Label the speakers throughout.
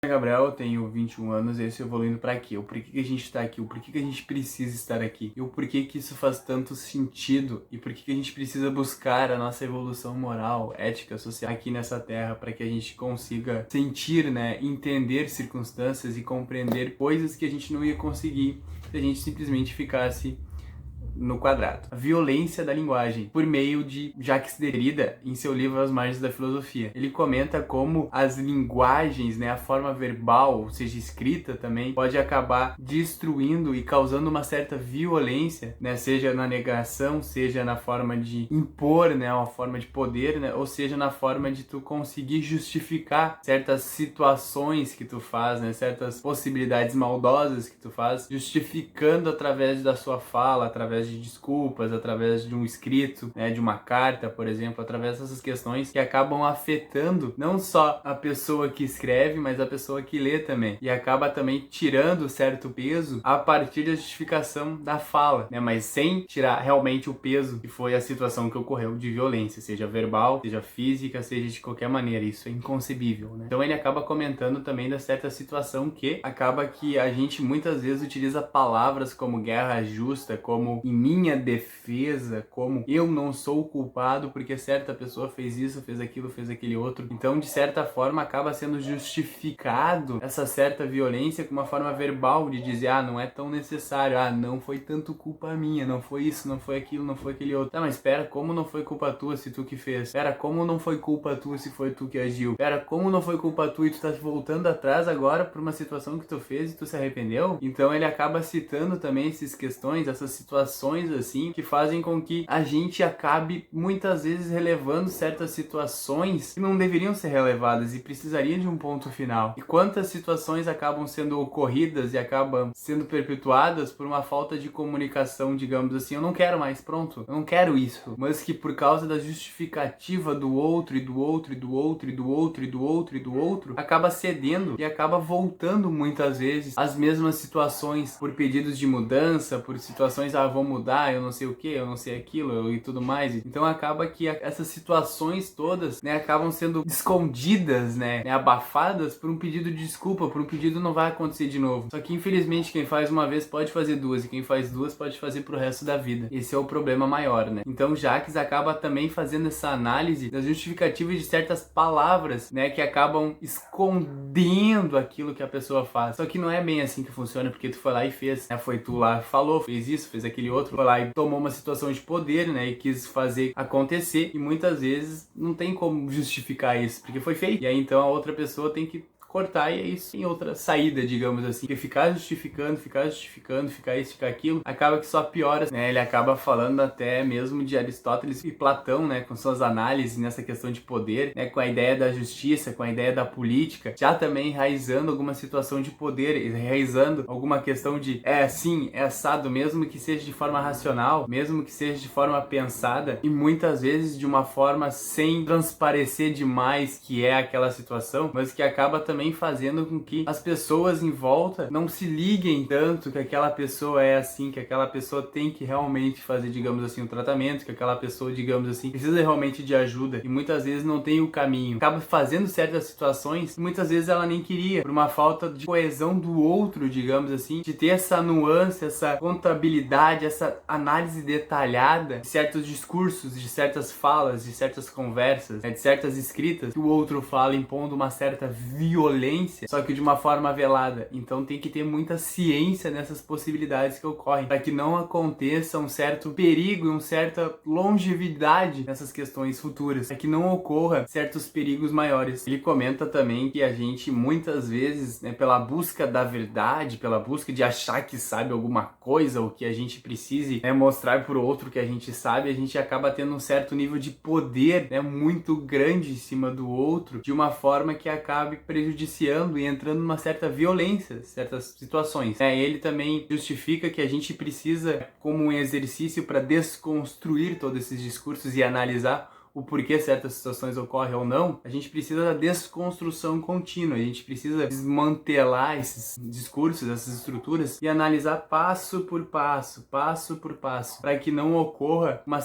Speaker 1: Gabriel, eu tenho 21 anos e esse Evoluindo pra quê? O porquê que a gente tá aqui, o porquê que a gente precisa estar aqui, e o porquê que isso faz tanto sentido, e porquê que a gente precisa buscar a nossa evolução moral, ética, social aqui nessa terra, para que a gente consiga sentir, né, entender circunstâncias e compreender coisas que a gente não ia conseguir se a gente simplesmente ficasse no quadrado. A violência da linguagem, por meio de Jacques Derrida, em seu livro As Margens da Filosofia. Ele comenta como as linguagens, né, a forma verbal, ou seja, escrita também, pode acabar destruindo e causando uma certa violência, né, seja na negação, seja na forma de impor, né, uma forma de poder, né, ou seja na forma de tu conseguir justificar certas situações que tu faz, né, certas possibilidades maldosas que tu faz, justificando através da sua fala, através de desculpas, através de um escrito, né, de uma carta, por exemplo, através dessas questões que acabam afetando não só a pessoa que escreve, mas a pessoa que lê também, e acaba também tirando certo peso a partir da justificação da fala, né, mas sem tirar realmente o peso que foi a situação que ocorreu de violência, seja verbal, seja física, seja de qualquer maneira. Isso é inconcebível, né? Então ele acaba comentando também da certa situação que acaba que a gente muitas vezes utiliza palavras como guerra justa, como em minha defesa, como eu não sou o culpado porque certa pessoa fez isso, fez aquilo, fez aquele outro. Então, de certa forma, acaba sendo justificado essa certa violência com uma forma verbal de dizer, ah, não é tão necessário, ah, não foi tanto culpa minha, não foi isso, não foi aquilo, não foi aquele outro. Tá, mas pera, como não foi culpa tua se tu que fez? Pera, como não foi culpa tua se foi tu que agiu? Pera, como não foi culpa tua e tu tá voltando atrás agora por uma situação que tu fez e tu se arrependeu? Então, ele acaba citando também essas questões, essas situações assim, que fazem com que a gente acabe muitas vezes relevando certas situações que não deveriam ser relevadas e precisariam de um ponto final. E quantas situações acabam sendo ocorridas e acabam sendo perpetuadas por uma falta de comunicação, digamos assim, eu não quero mais, pronto, eu não quero isso, mas que por causa da justificativa do outro e do outro e do outro e do outro e do outro e do outro, acaba cedendo e acaba voltando muitas vezes às mesmas situações por pedidos de mudança, por situações, ah, vou mudar, eu não sei o que, eu não sei aquilo e tudo mais. Então acaba que essas situações todas, né, acabam sendo escondidas, né, abafadas por um pedido de desculpa, por um pedido não vai acontecer de novo. Só que infelizmente quem faz uma vez pode fazer duas e quem faz duas pode fazer pro resto da vida. Esse é o problema maior, né? Então Jacques acaba também fazendo essa análise das justificativas de certas palavras, né, que acabam escondendo aquilo que a pessoa faz. Só que não é bem assim que funciona, porque tu foi lá e fez, né? Foi tu lá, falou, fez isso, fez aquele outro, foi lá e tomou uma situação de poder, né, e quis fazer acontecer, e muitas vezes não tem como justificar isso, porque foi feito. E aí então a outra pessoa tem que cortar e é isso, em outra saída, digamos assim. Porque ficar justificando, ficar isso, ficar aquilo, acaba que só piora, né? Ele acaba falando até mesmo de Aristóteles e Platão, né, com suas análises nessa questão de poder, né, com a ideia da justiça, com a ideia da política, já também enraizando alguma situação de poder, enraizando alguma questão de é assim, é assado, mesmo que seja de forma racional, mesmo que seja de forma pensada, e muitas vezes de uma forma sem transparecer demais que é aquela situação, mas que acaba também fazendo com que as pessoas em volta não se liguem tanto que aquela pessoa é assim, que aquela pessoa tem que realmente fazer, digamos assim, um tratamento, que aquela pessoa, digamos assim, precisa realmente de ajuda e muitas vezes não tem o caminho. Acaba fazendo certas situações que muitas vezes ela nem queria, por uma falta de coesão do outro, digamos assim, de ter essa nuance, essa contabilidade, essa análise detalhada de certos discursos, de certas falas, de certas conversas, né, de certas escritas que o outro fala, impondo uma certa violência, só que de uma forma velada. Então tem que ter muita ciência nessas possibilidades que ocorrem, para que não aconteça um certo perigo e uma certa longevidade nessas questões futuras, para que não ocorra certos perigos maiores. Ele comenta também que a gente muitas vezes, né, pela busca da verdade, pela busca de achar que sabe alguma coisa ou que a gente precise, né, mostrar pro outro que a gente sabe, a gente acaba tendo um certo nível de poder, né, muito grande em cima do outro, de uma forma que acabe prejudicando e entrando numa certa violência, certas situações. Ele também justifica que a gente precisa, como um exercício para desconstruir todos esses discursos e analisar o porquê certas situações ocorrem ou não, a gente precisa da desconstrução contínua, a gente precisa desmantelar esses discursos, essas estruturas e analisar passo por passo, para que não ocorra uma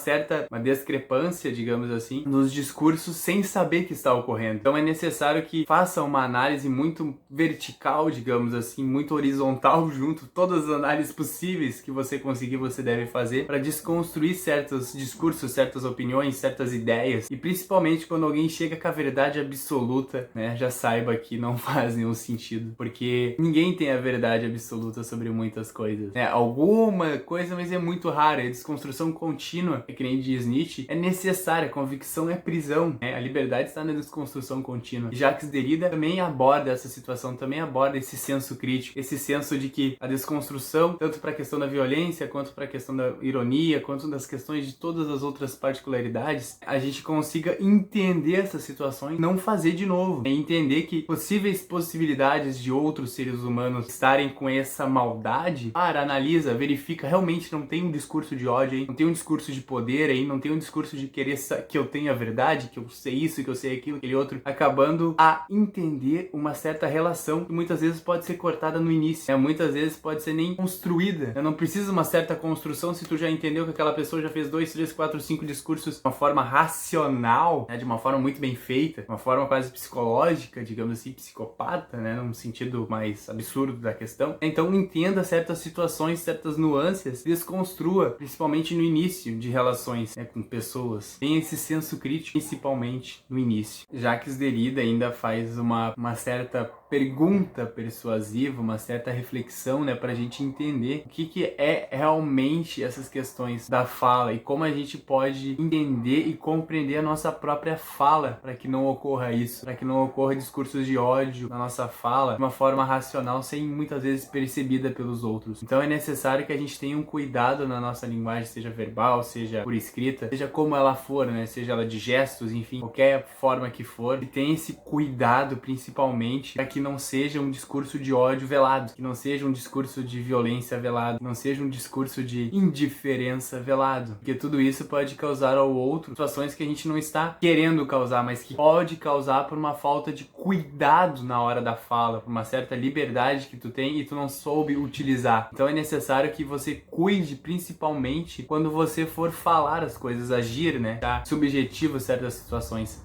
Speaker 1: discrepância, digamos assim, nos discursos sem saber que está ocorrendo. Então é necessário que faça uma análise muito vertical, digamos assim, muito horizontal junto, todas as análises possíveis que você conseguir, você deve fazer para desconstruir certos discursos, certas opiniões, certas ideias, e principalmente quando alguém chega com a verdade absoluta, né, já saiba que não faz nenhum sentido, porque ninguém tem a verdade absoluta sobre muitas coisas, né? Alguma coisa, mas é muito rara. A desconstrução contínua, que nem diz Nietzsche, é necessária. Convicção é prisão, né? A liberdade está na desconstrução contínua. E Jacques Derrida também aborda essa situação, também aborda esse senso crítico, esse senso de que a desconstrução, tanto para a questão da violência, quanto para a questão da ironia, quanto das questões de todas as outras particularidades, a gente consiga entender essas situações, não fazer de novo, né? Entender que possíveis possibilidades de outros seres humanos estarem com essa maldade, analisa, verifica, realmente não tem um discurso de ódio aí, não tem um discurso de poder aí, não tem um discurso de querer que eu tenha a verdade, que eu sei isso, que eu sei aquilo, aquele outro, acabando a entender uma certa relação que muitas vezes pode ser cortada no início, né? Muitas vezes pode ser nem construída, né? Não precisa uma certa construção se tu já entendeu que aquela pessoa já fez 2, 3, 4, 5 discursos de uma forma racional, né? De uma forma muito bem feita, de uma forma quase psicológica, digamos assim, psicopata, né? Num sentido mais absurdo da questão. Então entenda certas situações, certas nuances, desconstrua, principalmente no início de relações, né, com pessoas. Tem esse senso crítico, principalmente no início. Jacques Derrida ainda faz uma certa pergunta persuasiva, uma certa reflexão, né, pra gente entender o que é realmente essas questões da fala e como a gente pode entender e compreender a nossa própria fala para que não ocorra isso, para que não ocorra discursos de ódio na nossa fala de uma forma racional, sem muitas vezes percebida pelos outros. Então é necessário que a gente tenha um cuidado na nossa linguagem, seja verbal, seja por escrita, seja como ela for, né, seja ela de gestos, enfim, qualquer forma que for, e tenha esse cuidado principalmente para que não seja um discurso de ódio velado, que não seja um discurso de violência velado, que não seja um discurso de indiferença velado, porque tudo isso pode causar ao outro situações que a gente não está querendo causar, mas que pode causar por uma falta de cuidado na hora da fala, por uma certa liberdade que tu tem e tu não soube utilizar. Então é necessário que você cuide principalmente quando você for falar as coisas, agir, né, tá? Subjetivo certas situações.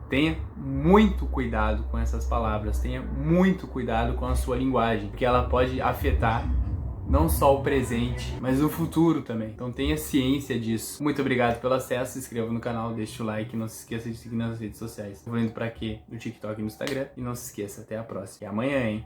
Speaker 1: Tenha muito cuidado com essas palavras, tenha muito cuidado com a sua linguagem, porque ela pode afetar não só o presente, mas o futuro também. Então tenha ciência disso. Muito obrigado pelo acesso, se inscreva no canal, deixa o like, não se esqueça de seguir nas redes sociais. Vou indo pra quê? No TikTok e no Instagram. E não se esqueça, até a próxima. E amanhã, hein?